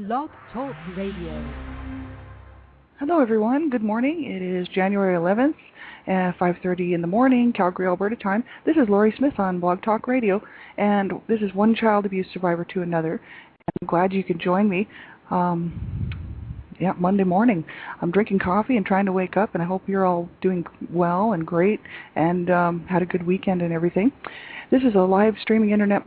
Blog Talk Radio. Hello, everyone. Good morning. It is January 11th at 5:30 in the morning, Calgary, Alberta time. This is Laurie Smith on Blog Talk Radio, and this is One Child Abuse Survivor to Another. I'm glad you could join me. Monday morning. I'm drinking coffee and trying to wake up, and I hope you're all doing well and great and had a good weekend and everything. This is a live streaming internet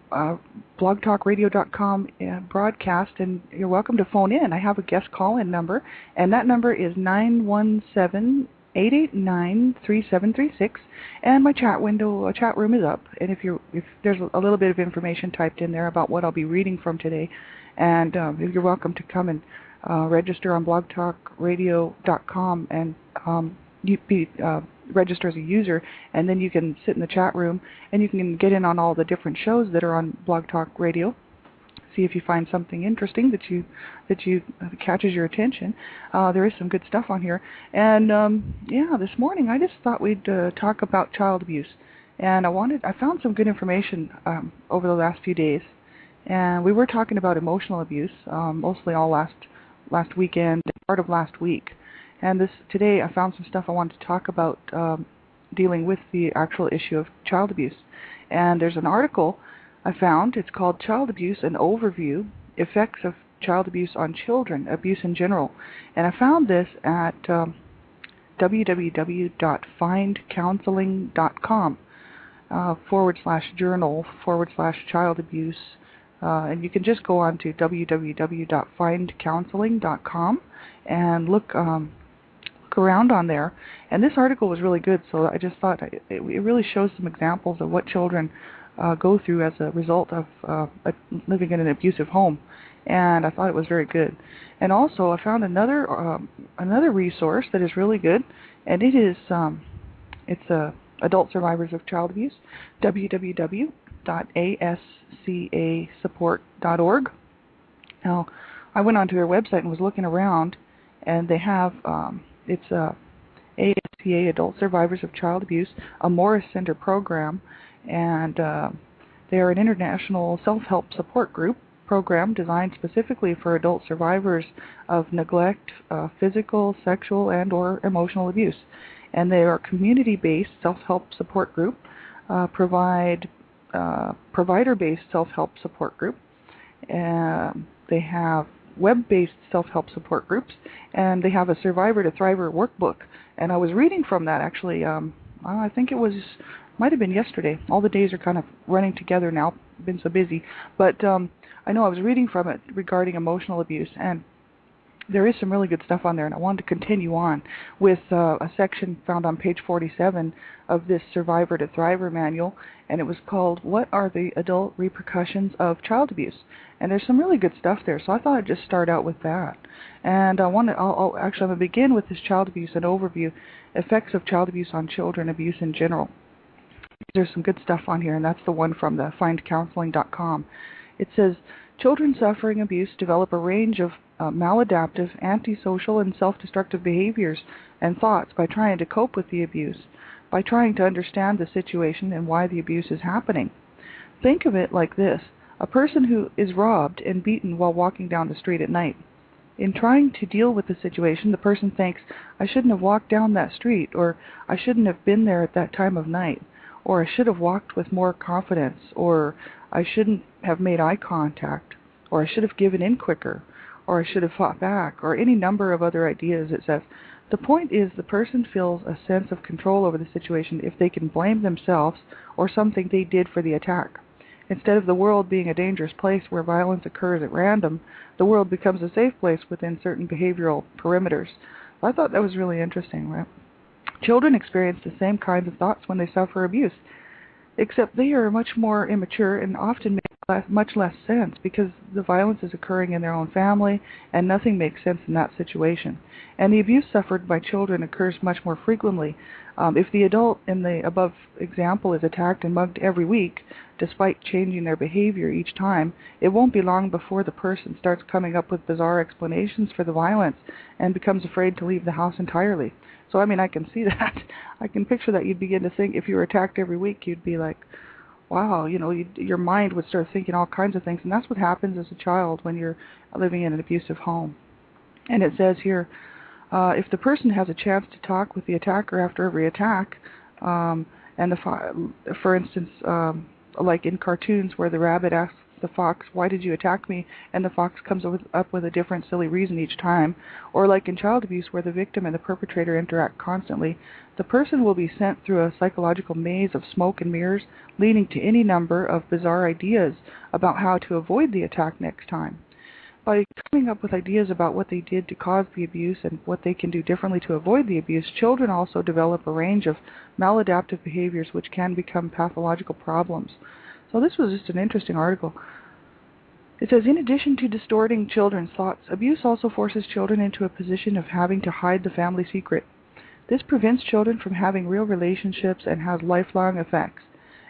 blogtalkradio.com broadcast, and you're welcome to phone in. I have a guest call-in number, and that number is 917-889-3736, and my chat room is up, and if there's a little bit of information typed in there about what I'll be reading from today, and you're welcome to come and register on blogtalkradio.com and register as a user, and then you can sit in the chat room and you can get in on all the different shows that are on Blog Talk Radio. See if you find something interesting that catches your attention. There is some good stuff on here, and this morning I just thought we'd talk about child abuse, and I found some good information over the last few days, and we were talking about emotional abuse mostly all last weekend, part of last week. And today I found some stuff I wanted to talk about dealing with the actual issue of child abuse. And there's an article I found. It's called Child Abuse, an Overview, Effects of Child Abuse on Children, Abuse in General. And I found this at www.findcounseling.com /journal/child abuse. And you can just go on to www.findcounseling.com and look around on there. And this article was really good, so I just thought it really shows some examples of what children go through as a result of living in an abusive home. And I thought it was very good. And also I found another resource that is really good, and it's Adult Survivors of Child Abuse, www.ascasupport.org. Now, I went onto their website and was looking around, and they have it's ASCA, Adult Survivors of Child Abuse, a Morris Center program, and they are an international self-help support group program designed specifically for adult survivors of neglect, physical, sexual, and or emotional abuse. And they are a community-based self-help support group, provider-based self-help support group. They have web-based self-help support groups, and they have a Survivor to Thriver workbook. And I was reading from that actually. I think might have been yesterday. All the days are kind of running together now. I've been so busy, but I know I was reading from it regarding emotional abuse, and there is some really good stuff on there, and I wanted to continue on with a section found on page 47 of this Survivor to Thriver manual, and it was called What Are the Adult Repercussions of Child Abuse? And there's some really good stuff there, so I thought I'd just start out with that. And I'm going to begin with this Child Abuse, an overview, effects of child abuse on children, abuse in general. There's some good stuff on here, and that's the one from the findcounseling.com. It says, children suffering abuse develop a range of maladaptive, antisocial, and self-destructive behaviors and thoughts by trying to cope with the abuse, by trying to understand the situation and why the abuse is happening. Think of it like this: a person who is robbed and beaten while walking down the street at night. In trying to deal with the situation, the person thinks, I shouldn't have walked down that street, or I shouldn't have been there at that time of night, or I should have walked with more confidence, or I shouldn't have made eye contact, or I should have given in quicker, or I should have fought back, or any number of other ideas, it says. The point is the person feels a sense of control over the situation if they can blame themselves or something they did for the attack. Instead of the world being a dangerous place where violence occurs at random, the world becomes a safe place within certain behavioral perimeters. I thought that was really interesting, right? Children experience the same kinds of thoughts when they suffer abuse, except they are much more immature and often make much less sense because the violence is occurring in their own family and nothing makes sense in that situation. And the abuse suffered by children occurs much more frequently. If the adult in the above example is attacked and mugged every week, despite changing their behavior each time, it won't be long before the person starts coming up with bizarre explanations for the violence and becomes afraid to leave the house entirely. So, I can see that. I can picture that. You'd begin to think, if you were attacked every week, you'd be like, wow, your mind would start thinking all kinds of things. And that's what happens as a child when you're living in an abusive home. And it says here, if the person has a chance to talk with the attacker after every attack, and for instance, like in cartoons where the rabbit asks the fox, "Why did you attack me?" and the fox comes up with a different silly reason each time, or like in child abuse where the victim and the perpetrator interact constantly, the person will be sent through a psychological maze of smoke and mirrors, leading to any number of bizarre ideas about how to avoid the attack next time. By coming up with ideas about what they did to cause the abuse and what they can do differently to avoid the abuse, children also develop a range of maladaptive behaviors which can become pathological problems. So this was just an interesting article. It says, in addition to distorting children's thoughts, abuse also forces children into a position of having to hide the family secret. This prevents children from having real relationships and has lifelong effects.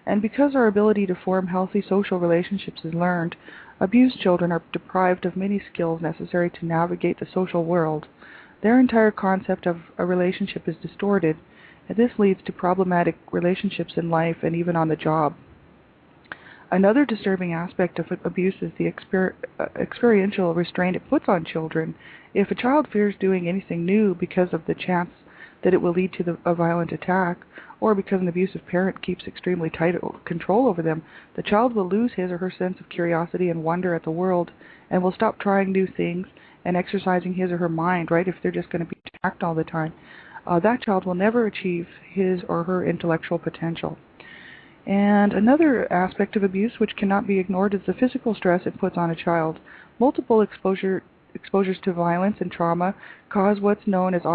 And because our ability to form healthy social relationships is learned, abused children are deprived of many skills necessary to navigate the social world. Their entire concept of a relationship is distorted, and this leads to problematic relationships in life and even on the job. Another disturbing aspect of abuse is the experiential restraint it puts on children. If a child fears doing anything new because of the chance that it will lead to a violent attack, or because an abusive parent keeps extremely tight control over them, the child will lose his or her sense of curiosity and wonder at the world, and will stop trying new things and exercising his or her mind, right, if they're just going to be attacked all the time. That child will never achieve his or her intellectual potential. And another aspect of abuse which cannot be ignored is the physical stress it puts on a child. Multiple exposures to violence and trauma cause what's known as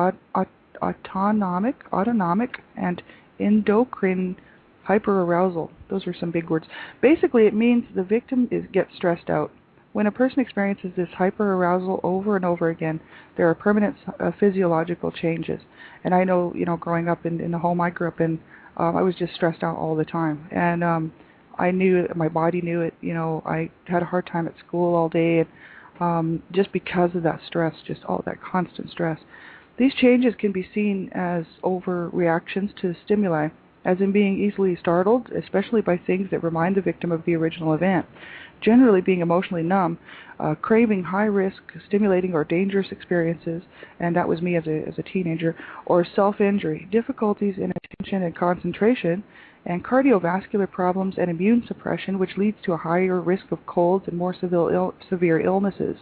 autonomic and endocrine hyperarousal. Those are some big words. Basically, it means the victim gets stressed out. When a person experiences this hyperarousal over and over again, there are permanent physiological changes. And I know, growing up in the home I grew up in, I was just stressed out all the time. And I knew it, my body knew it. I had a hard time at school all day, and just because of that stress, just all that constant stress. These changes can be seen as overreactions to stimuli, as in being easily startled, especially by things that remind the victim of the original event. Generally being emotionally numb, craving high-risk, stimulating, or dangerous experiences, and that was me as a teenager, or self-injury, difficulties in attention and concentration, and cardiovascular problems and immune suppression, which leads to a higher risk of colds and more severe illnesses.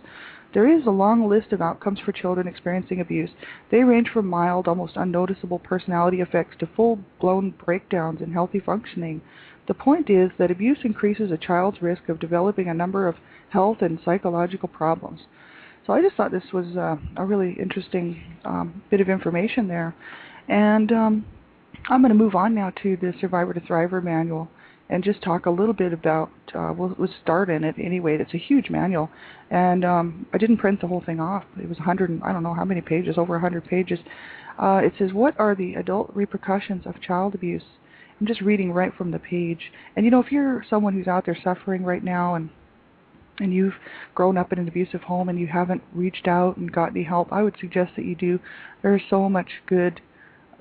There is a long list of outcomes for children experiencing abuse. They range from mild, almost unnoticeable personality effects to full-blown breakdowns in healthy functioning. The point is that abuse increases a child's risk of developing a number of health and psychological problems. So I just thought this was a really interesting bit of information there. And I'm going to move on now to the Survivor to Thriver manual and just talk a little bit about, we'll start in it anyway. It's a huge manual. And I didn't print the whole thing off. It was 100, I don't know how many pages, over 100 pages. It says, what are the adult repercussions of child abuse? I'm just reading right from the page. And if you're someone who's out there suffering right now and you've grown up in an abusive home and you haven't reached out and got any help, I would suggest that you do. There's so much good,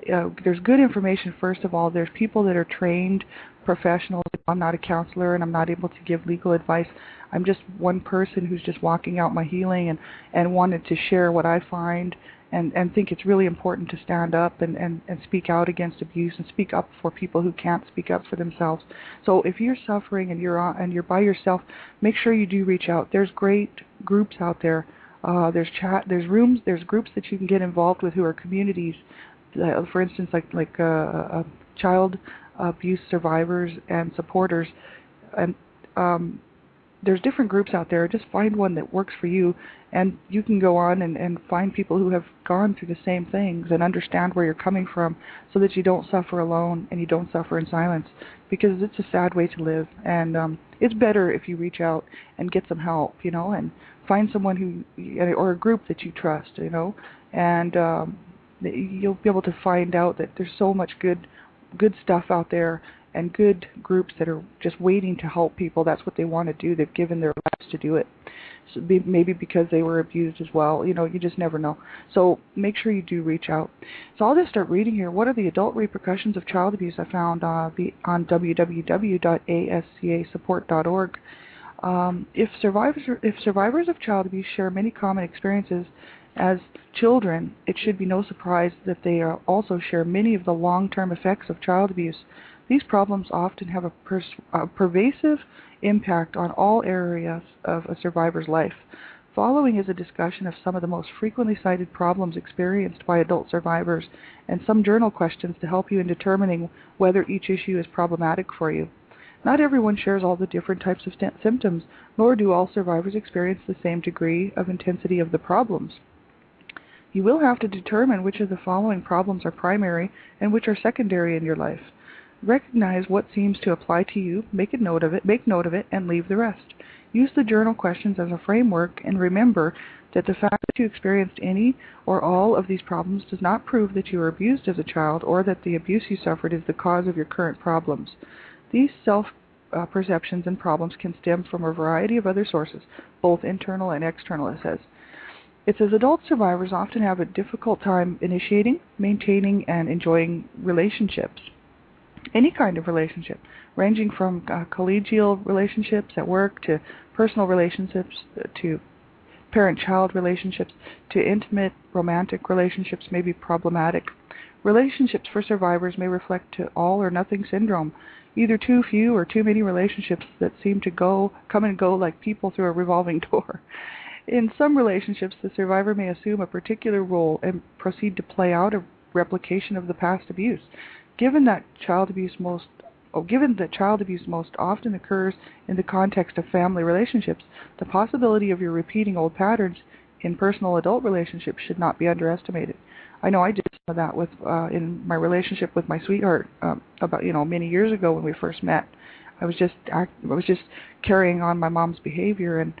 there's good information, first of all. There's people that are trained professionals. I'm not a counselor and I'm not able to give legal advice. I'm just one person who's just walking out my healing and wanted to share what I find and think it's really important to stand up and speak out against abuse and speak up for people who can't speak up for themselves. So if you're suffering and you're by yourself, make sure you do reach out. There's great groups out there. There's chat, there's rooms, there's groups that you can get involved with who are communities. For instance, like child abuse survivors and supporters, and there's different groups out there. Just find one that works for you, and you can go on and find people who have gone through the same things and understand where you're coming from, so that you don't suffer alone and you don't suffer in silence, because it's a sad way to live. And it's better if you reach out and get some help, and find someone or a group that you trust, and you'll be able to find out that there's so much good stuff out there and good groups that are just waiting to help people. That's what they want to do. They've given their lives to do it. So maybe because they were abused as well. You just never know. So make sure you do reach out. So I'll just start reading here. What are the adult repercussions of child abuse? I found on www.ascasupport.org. If survivors of child abuse share many common experiences as children, it should be no surprise that they also share many of the long-term effects of child abuse. These problems often have a pervasive impact on all areas of a survivor's life. Following is a discussion of some of the most frequently cited problems experienced by adult survivors and some journal questions to help you in determining whether each issue is problematic for you. Not everyone shares all the different types of symptoms, nor do all survivors experience the same degree of intensity of the problems. You will have to determine which of the following problems are primary and which are secondary in your life. Recognize what seems to apply to you, make note of it, and leave the rest. Use the journal questions as a framework, and remember that the fact that you experienced any or all of these problems does not prove that you were abused as a child or that the abuse you suffered is the cause of your current problems. These self-perceptions and problems can stem from a variety of other sources, both internal and external, it says. It says adult survivors often have a difficult time initiating, maintaining, and enjoying relationships. Any kind of relationship, ranging from collegial relationships at work to personal relationships to parent-child relationships to intimate romantic relationships may be problematic. Relationships for survivors may reflect to all or nothing syndrome, either too few or too many relationships that seem to come and go like people through a revolving door. In some relationships, the survivor may assume a particular role and proceed to play out a replication of the past abuse. Given that child abuse most often occurs in the context of family relationships, the possibility of your repeating old patterns in personal adult relationships should not be underestimated. I know I did some of that with in my relationship with my sweetheart about many years ago when we first met. I was just carrying on my mom's behavior and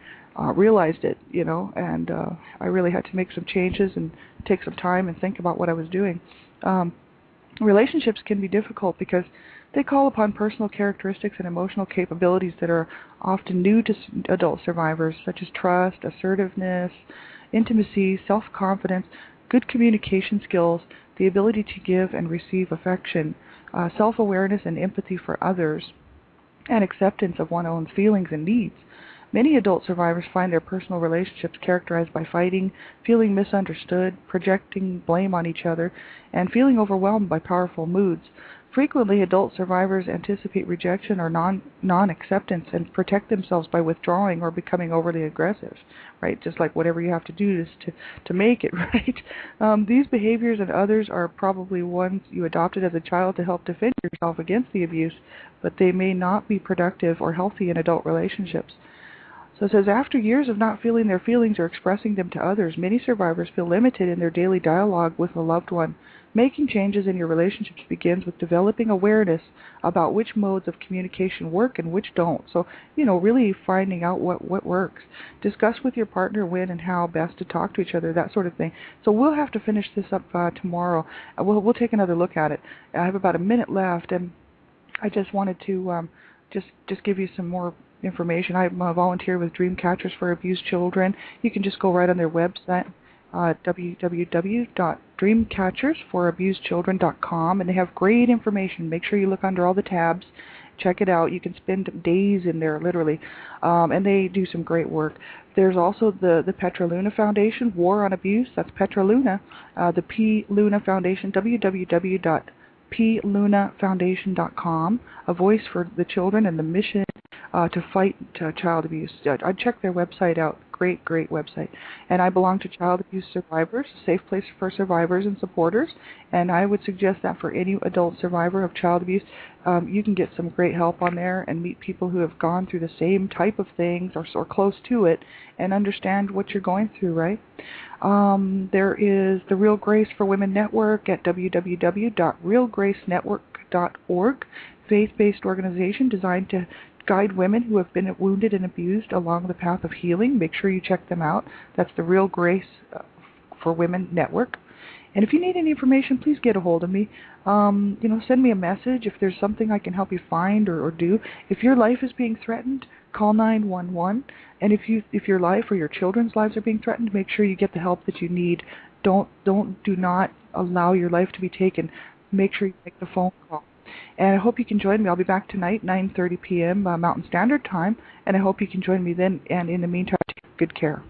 realized it, and I really had to make some changes and take some time and think about what I was doing. Relationships can be difficult because they call upon personal characteristics and emotional capabilities that are often new to adult survivors, such as trust, assertiveness, intimacy, self-confidence, good communication skills, the ability to give and receive affection, self-awareness and empathy for others, and acceptance of one's own feelings and needs. Many adult survivors find their personal relationships characterized by fighting, feeling misunderstood, projecting blame on each other, and feeling overwhelmed by powerful moods. Frequently, adult survivors anticipate rejection or non-acceptance and protect themselves by withdrawing or becoming overly aggressive, right? Just like whatever you have to do is to make it, right? These behaviors and others are probably ones you adopted as a child to help defend yourself against the abuse, but they may not be productive or healthy in adult relationships. So it says, after years of not feeling their feelings or expressing them to others, many survivors feel limited in their daily dialogue with a loved one. Making changes in your relationships begins with developing awareness about which modes of communication work and which don't. So, really finding out what works. Discuss with your partner when and how best to talk to each other, that sort of thing. So we'll have to finish this up tomorrow. We'll take another look at it. I have about a minute left, and I just wanted to just give you some more information. I'm a volunteer with Dreamcatchers for Abused Children. You can just go right on their website, www.dreamcatchersforabusedchildren.com, and they have great information. Make sure you look under all the tabs. Check it out. You can spend days in there, literally, and they do some great work. There's also the Petra Luna Foundation, War on Abuse. That's Petra Luna. The P. Luna Foundation, www.plunafoundation.com, a voice for the children and the mission to fight child abuse. I checked their website out. Great website. And I belong to Child Abuse Survivors, a safe place for survivors and supporters. And I would suggest that for any adult survivor of child abuse, you can get some great help on there and meet people who have gone through the same type of things or close to it and understand what you're going through, right? There is the Real Grace for Women Network at www.realgracenetwork.org, faith-based organization designed to guide women who have been wounded and abused along the path of healing. Make sure you check them out. That's the Real Grace for Women Network. And if you need any information, please get a hold of me. Send me a message if there's something I can help you find or do. If your life is being threatened, call 911. And if your life or your children's lives are being threatened, make sure you get the help that you need. Do not allow your life to be taken. Make sure you make the phone call. And I hope you can join me. I'll be back tonight, 9:30 p.m. Mountain Standard Time, and I hope you can join me then. And in the meantime, take good care.